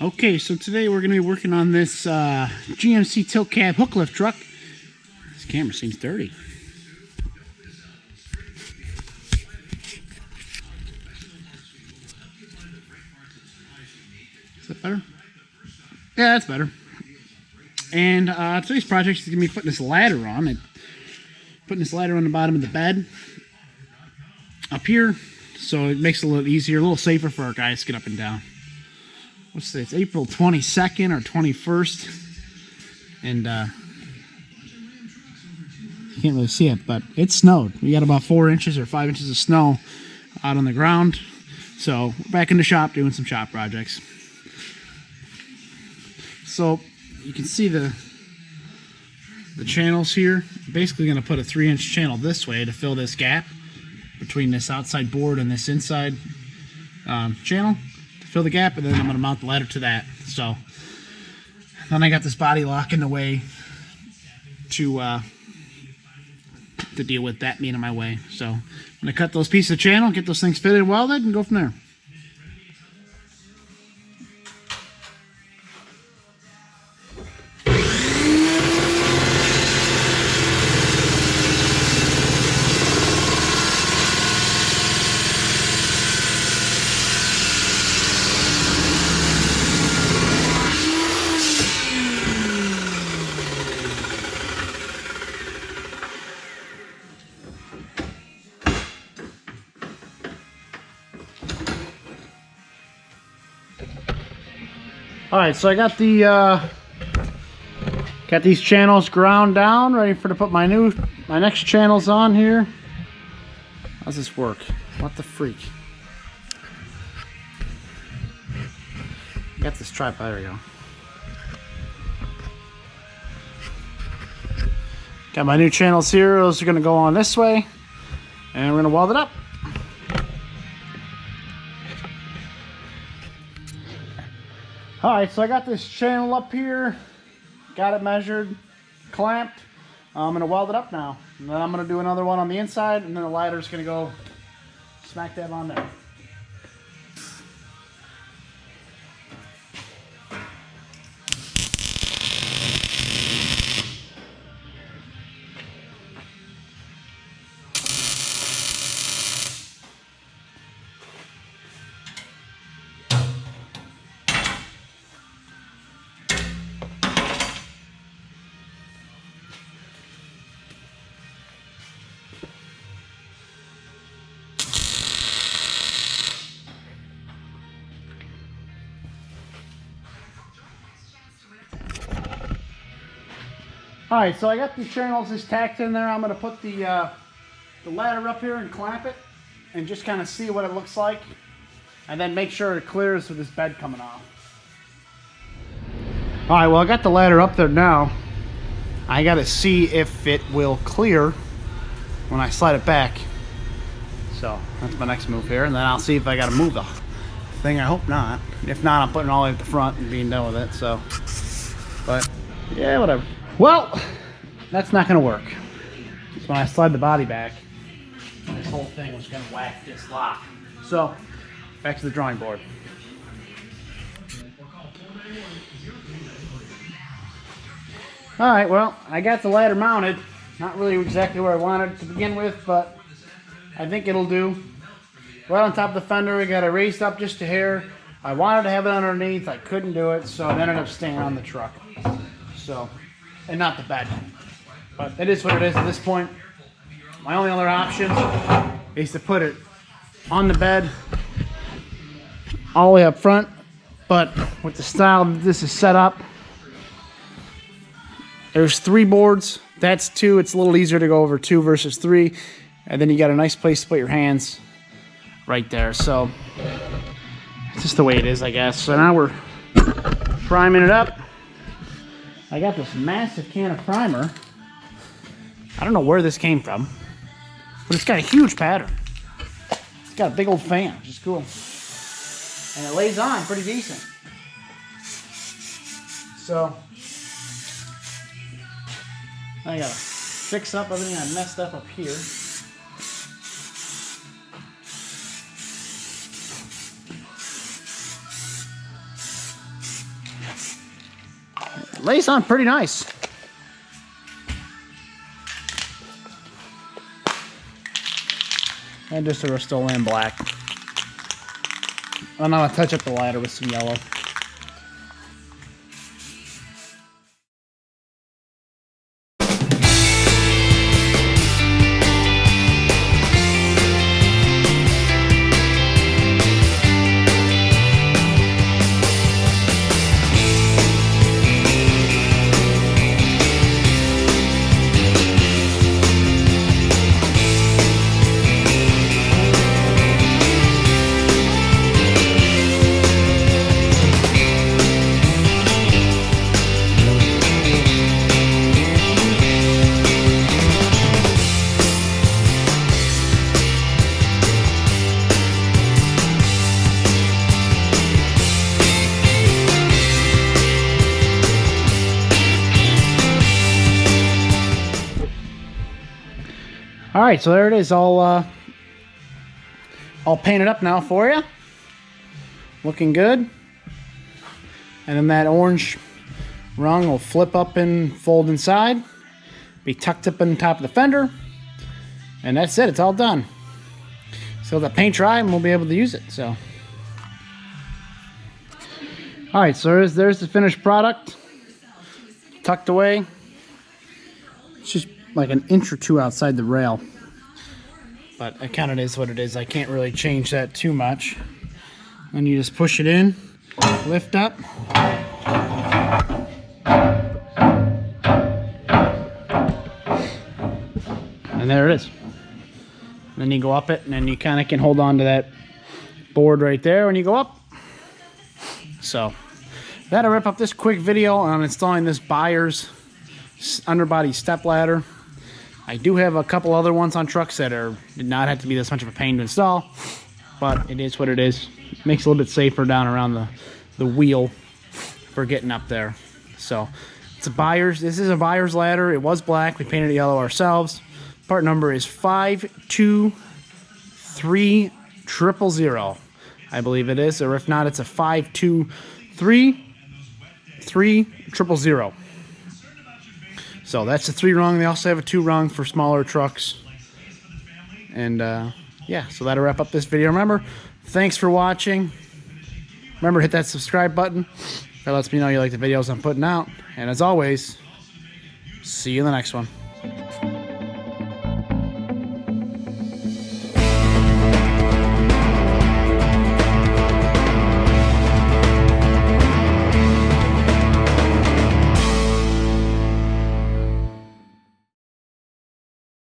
Okay, so today we're going to be working on this GMC tilt cab hook lift truck. This camera seems dirty. Is that better? Yeah, that's better. And today's project is going to be putting this ladder on. Putting this ladder on the bottom of the bed up here, so it makes it a little easier, a little safer for our guys to get up and down. What's this? It's April 22nd or 21st, and you can't really see it, but it snowed. We got about 4 inches or 5 inches of snow out on the ground, so we're back in the shop doing some shop projects. So you can see the channels here. I'm basically going to put a 3-inch channel this way to fill this gap between this outside board and this inside channel. Fill the gap, and then I'm going to mount the ladder to that. So then I got this body lock in the way to deal with that being in my way. So I'm going to cut those pieces of channel, get those things fitted, welded, and go from there. Alright, so I got these channels ground down, ready to put my next channels on here. How's this work? What the freak? Got this tripod, there we go. Got my new channels here, those are gonna go on this way, and we're gonna weld it up. Alright, so I got this channel up here, got it measured, clamped. I'm going to weld it up now. And then I'm going to do another one on the inside, and then the ladder's going to go smack dab on there. Alright, so I got the channels just tacked in there. I'm going to put the ladder up here and clamp it and just kind of see what it looks like, and then make sure it clears with this bed coming off. Alright, well I got the ladder up there now. I got to see if it will clear when I slide it back. So that's my next move here, and then I'll see if I got to move the thing. I hope not. If not, I'm putting it all the way at the front and being done with it. So, but yeah, whatever. Well, that's not going to work. So when I slide the body back, this whole thing was going to whack this lock. So, back to the drawing board. Alright, well, I got the ladder mounted. Not really exactly where I wanted it to begin with, but I think it'll do. Right on top of the fender, we got it raised up just a hair. I wanted to have it underneath. I couldn't do it, so it ended up staying on the truck. So, and not the bed. But it is what it is at this point. My only other option is to put it on the bed all the way up front. But with the style that this is set up, there's 3 boards. That's 2. It's a little easier to go over 2 versus 3. And then you got a nice place to put your hands right there. So it's just the way it is, I guess. So now we're priming it up. I got this massive can of primer. I don't know where this came from, but it's got a huge pattern. It's got a big old fan, which is cool. And it lays on pretty decent. So, I gotta fix up everything I messed up here. lays on pretty nice. And just a Rust-Oleum black. And I'm gonna touch up the ladder with some yellow. All right, so there it is, all painted up now for you. Looking good. And then that orange rung will flip up and fold inside, be tucked up in the top of the fender, and that's it, it's all done. So the paint dry and we'll be able to use it. So, all right, so there's the finished product, tucked away. It's just like an inch or two outside the rail, but it kind of is what it is. I can't really change that too much. And you just push it in, lift up, and there it is. And then you go up it, and then you kind of can hold on to that board right there when you go up. So that'll wrap up this quick video on installing this Buyers underbody step ladder. I do have a couple other ones on trucks that did not have to be this much of a pain to install, but it is what it is. It makes it a little bit safer down around the wheel for getting up there. So it's a Buyers. This is a Buyers ladder. It was black. We painted it yellow ourselves. Part number is 523000. I believe it is, or if not, it's a 523300. So that's the 3-rung. They also have a 2-rung for smaller trucks. And yeah, so that'll wrap up this video. Remember, thanks for watching. Remember, hit that subscribe button. That lets me know you like the videos I'm putting out. And as always, see you in the next one.